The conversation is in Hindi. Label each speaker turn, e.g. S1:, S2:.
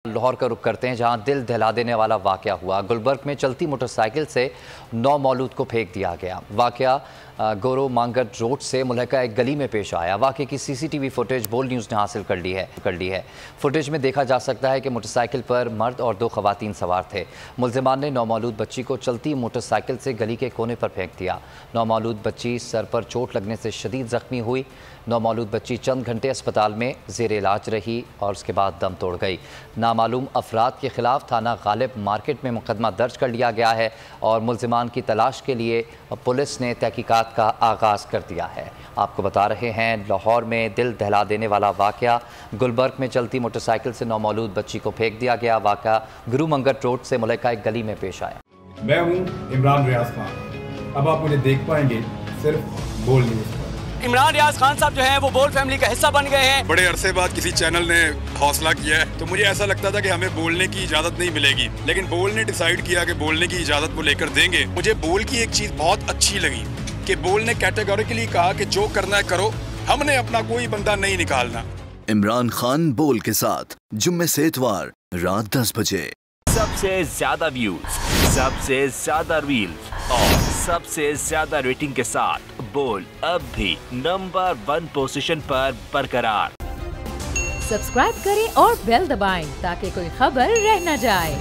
S1: लाहौर का रुख करते हैं, जहां दिल दहला देने वाला वाकया हुआ। गुलबर्ग में चलती मोटरसाइकिल से 9 मौलूद को फेंक दिया गया। वाकया गोरो मांगट रोड से मुल्हका एक गली में पेश आया। वाकये की सीसीटीवी फुटेज बोल्ड न्यूज़ ने हासिल कर ली है। फुटेज में देखा जा सकता है कि मोटरसाइकिल पर मर्द और 2 खवातीन सवार थे। मुल्जिमान ने 9 मौलूद बच्ची को चलती मोटरसाइकिल से गली के कोने पर फेंक दिया। 9 मौलूद बच्ची सर पर चोट लगने से शदीद जख्मी हुई। 9 मौलूद बच्ची चंद घंटे अस्पताल में जेर इलाज रही और उसके बाद दम तोड़ गई। नामालूम अफराद के खिलाफ थाना गालिब मार्केट में मुकदमा दर्ज कर लिया गया है और मुल्जिमान की तलाश के लिए पुलिस ने तहकीकात का आगाज़ कर दिया है। आपको बता रहे हैं, लाहौर में दिल दहला देने वाला वाकया। गुलबर्ग में चलती मोटरसाइकिल से 9 मौलूद बच्ची को फेंक दिया गया। वाकया गुरु मंगट रोड से मुल्हका एक गली में पेश आया।
S2: मैं हूं इमरान रियाज खान। अब आप मुझे देख पाएंगे सिर्फ बोल न्यूज़।
S3: इमरान रियाज खान साहब जो हैं वो बोल फैमिली का हिस्सा बन गए हैं।
S4: बड़े अरसे बाद किसी चैनल ने हौसला किया है, तो मुझे ऐसा लगता था कि हमें बोलने की इजाजत नहीं मिलेगी, लेकिन बोल ने डिसाइड किया कि बोलने की इजाजत वो लेकर देंगे। मुझे बोल की एक चीज बहुत अच्छी लगी कि बोल ने कैटेगोरिकली कहा कि जो करना है करो, हमने अपना कोई बंदा नहीं निकालना।
S5: इमरान खान बोल के साथ जुम्मे से इतवार रात 10 बजे।
S6: सबसे ज्यादा व्यूज, सबसे ज्यादा रील्स और सबसे ज्यादा रेटिंग के साथ बोल अब भी नंबर 1 पोजीशन पर बरकरार।
S7: सब्सक्राइब करें और बेल दबाएं ताकि कोई खबर रह न जाए।